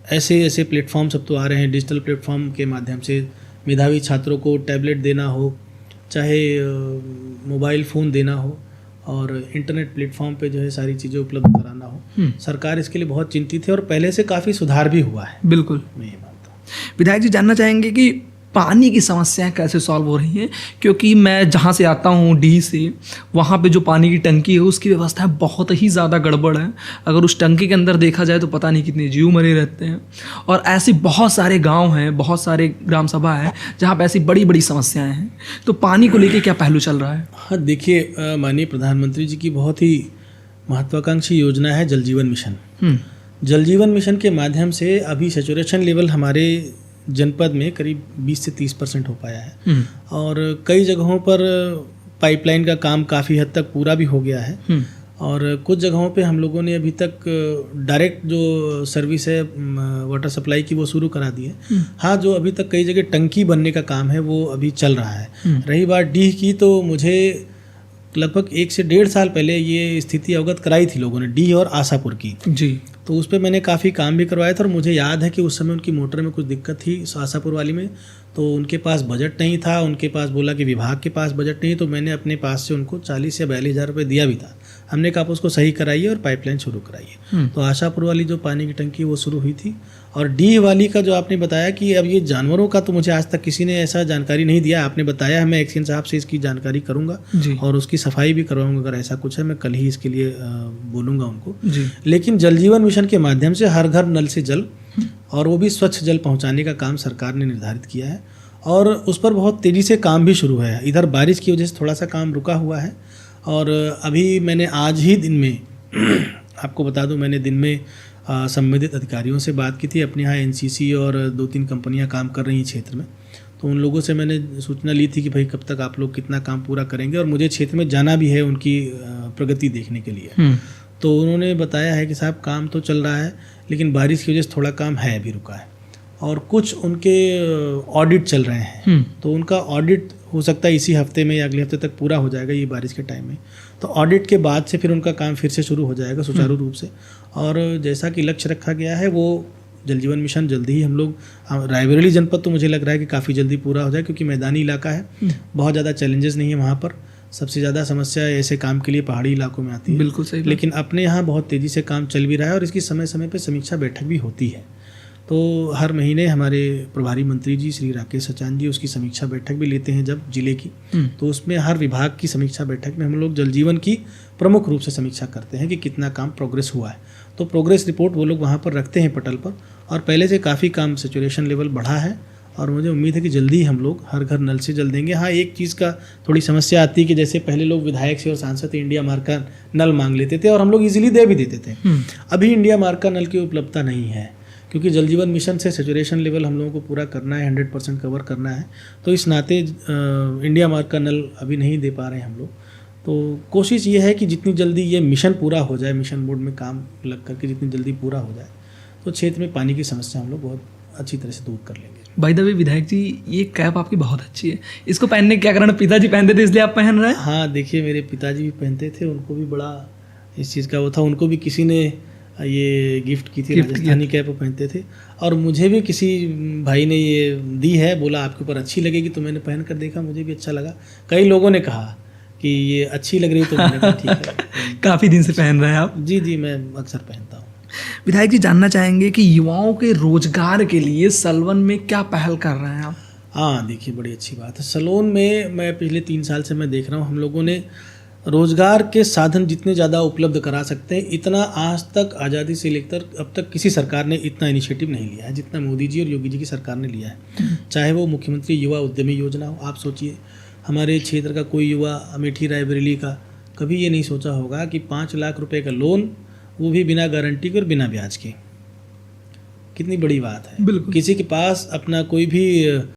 ऐसे ऐसे प्लेटफॉर्म सब तो आ रहे हैं, डिजिटल प्लेटफॉर्म के माध्यम से मेधावी छात्रों को टैबलेट देना हो, चाहे मोबाइल फ़ोन देना हो, और इंटरनेट प्लेटफॉर्म पे जो है सारी चीज़ें उपलब्ध कराना हो। सरकार इसके लिए बहुत चिंतित है और पहले से काफ़ी सुधार भी हुआ है। बिल्कुल। मैं ये मानता हूँ। विधायक जी, जानना चाहेंगे कि पानी की समस्याएं कैसे सॉल्व हो रही हैं, क्योंकि मैं जहाँ से आता हूँ डी से, वहाँ पे जो पानी की टंकी है उसकी व्यवस्था बहुत ही ज़्यादा गड़बड़ है। अगर उस टंकी के अंदर देखा जाए तो पता नहीं कितने जीव मरे रहते हैं। और ऐसे बहुत सारे गांव हैं, बहुत सारे ग्राम सभा है जहाँ पे ऐसी बड़ी बड़ी समस्याएं हैं। तो पानी को लेके क्या पहलू चल रहा है? हाँ देखिए, माननीय प्रधानमंत्री जी की बहुत ही महत्वाकांक्षी योजना है जल जीवन मिशन। जल जीवन मिशन के माध्यम से अभी सैचुरेशन लेवल हमारे जनपद में करीब 20 से 30% हो पाया है, और कई जगहों पर पाइपलाइन का काम काफ़ी हद तक पूरा भी हो गया है, और कुछ जगहों पे हम लोगों ने अभी तक डायरेक्ट जो सर्विस है वाटर सप्लाई की वो शुरू करा दी है। हाँ, जो अभी तक कई जगह टंकी बनने का काम है वो अभी चल रहा है। रही बात डीह की, तो मुझे लगभग 1 से 1.5 साल पहले ये स्थिति अवगत कराई थी लोगों ने, डीह और आशापुर की जी। तो उस पर मैंने काफ़ी काम भी करवाया था, और मुझे याद है कि उस समय उनकी मोटर में कुछ दिक्कत थी आशापुर वाली में, तो उनके पास बजट नहीं था। उनके पास बोला कि विभाग के पास बजट नहीं, तो मैंने अपने पास से उनको 40 या 42 हज़ार रुपये दिया भी था। हमने कहा आप उसको सही कराइए और पाइपलाइन शुरू कराइए। तो आशापुर वाली जो पानी की टंकी वो शुरू हुई थी। और डी वाली का जो आपने बताया कि अब ये जानवरों का, तो मुझे आज तक किसी ने ऐसा जानकारी नहीं दिया। आपने बताया है, मैं एक्शन साहब से इसकी जानकारी करूँगा और उसकी सफाई भी करवाऊँगा। अगर ऐसा कुछ है मैं कल ही इसके लिए बोलूँगा उनको। लेकिन जल जीवन मिशन के माध्यम से हर घर नल से जल, और वो भी स्वच्छ जल पहुँचाने का काम सरकार ने निर्धारित किया है, और उस पर बहुत तेज़ी से काम भी शुरू है। इधर बारिश की वजह से थोड़ा सा काम रुका हुआ है, और अभी मैंने आज ही दिन में आपको बता दूं, मैंने दिन में संबंधित अधिकारियों से बात की थी। अपने यहाँ एनसीसी और 2-3 कंपनियां काम कर रही हैं क्षेत्र में, तो उन लोगों से मैंने सूचना ली थी कि भाई कब तक आप लोग कितना काम पूरा करेंगे, और मुझे क्षेत्र में जाना भी है उनकी प्रगति देखने के लिए। तो उन्होंने बताया है कि साहब काम तो चल रहा है, लेकिन बारिश की वजह से थोड़ा काम है अभी रुका है, और कुछ उनके ऑडिट चल रहे हैं। तो उनका ऑडिट हो सकता है इसी हफ्ते में या अगले हफ्ते तक पूरा हो जाएगा, ये बारिश के टाइम में। तो ऑडिट के बाद से फिर उनका काम फिर से शुरू हो जाएगा सुचारू रूप से। और जैसा कि लक्ष्य रखा गया है, वो जल जीवन मिशन जल्दी ही हम लोग, रायबरेली जनपद तो मुझे लग रहा है कि काफ़ी जल्दी पूरा हो जाए, क्योंकि मैदानी इलाका है, बहुत ज़्यादा चैलेंजेस नहीं है वहाँ पर। सबसे ज़्यादा समस्या ऐसे काम के लिए पहाड़ी इलाकों में आती है। बिल्कुल सही। लेकिन अपने यहाँ बहुत तेज़ी से काम चल भी रहा है, और इसकी समय समय पर समीक्षा बैठक भी होती है। तो हर महीने हमारे प्रभारी मंत्री जी श्री राकेश सचान जी उसकी समीक्षा बैठक भी लेते हैं जब जिले की, तो उसमें हर विभाग की समीक्षा बैठक में हम लोग जल जीवन की प्रमुख रूप से समीक्षा करते हैं कि कितना काम प्रोग्रेस हुआ है। तो प्रोग्रेस रिपोर्ट वो लोग वहाँ पर रखते हैं पटल पर, और पहले से काफ़ी काम सैचुरेशन लेवल बढ़ा है, और मुझे उम्मीद है कि जल्दी हम लोग हर घर नल से जल देंगे। हाँ, एक चीज़ का थोड़ी समस्या आती है कि जैसे पहले लोग विधायक से और सांसद से इंडिया मार्क का नल मांग लेते थे, और हम लोग ईजिली दे भी देते थे। अभी इंडिया मार्क का नल की उपलब्धता नहीं है, क्योंकि जल जीवन मिशन से सैचुरेशन लेवल हम लोगों को पूरा करना है, 100% कवर करना है। तो इस नाते इंडिया मार्क का नल अभी नहीं दे पा रहे हैं हम लोग। तो कोशिश ये है कि जितनी जल्दी ये मिशन पूरा हो जाए, मिशन बोर्ड में काम लग करके जितनी जल्दी पूरा हो जाए, तो क्षेत्र में पानी की समस्या हम लोग बहुत अच्छी तरह से दूर कर लेंगे। बाय द वे विधायक जी, ये कैप आपकी बहुत अच्छी है, इसको पहनने का क्या कारण? पिताजी पहनते थे इसलिए आप पहन रहे हैं? हाँ देखिए, मेरे पिताजी भी पहनते थे, उनको भी बड़ा इस चीज़ का वो था। उनको भी किसी ने ये गिफ्ट की थी, राजस्थानी कैप पहनते थे, और मुझे भी किसी भाई ने ये दी है, बोला आपके ऊपर अच्छी लगेगी, तो मैंने पहन कर देखा, मुझे भी अच्छा लगा। कई लोगों ने कहा कि ये अच्छी लग रही है, तो मैंने कहा ठीक है। काफ़ी दिन से पहन रहे हैं आप? जी जी, मैं अक्सर पहनता हूँ। विधायक जी, जानना चाहेंगे कि युवाओं के रोजगार के लिए सलवन में क्या पहल कर रहे हैं आप? हाँ देखिए, बड़ी अच्छी बात है। सलोन में मैं पिछले 3 साल से मैं देख रहा हूँ, हम लोगों ने रोजगार के साधन जितने ज़्यादा उपलब्ध करा सकते हैं, इतना आज तक आज़ादी से लेकर अब तक किसी सरकार ने इतना इनिशिएटिव नहीं लिया है जितना मोदी जी और योगी जी की सरकार ने लिया है। चाहे वो मुख्यमंत्री युवा उद्यमी योजना हो, आप सोचिए हमारे क्षेत्र का कोई युवा, अमेठी रायबरेली का, कभी ये नहीं सोचा होगा कि 5 लाख रुपए का लोन, वो भी बिना गारंटी के और बिना ब्याज के। कितनी बड़ी बात है। बिल्कुल। किसी के पास अपना कोई भी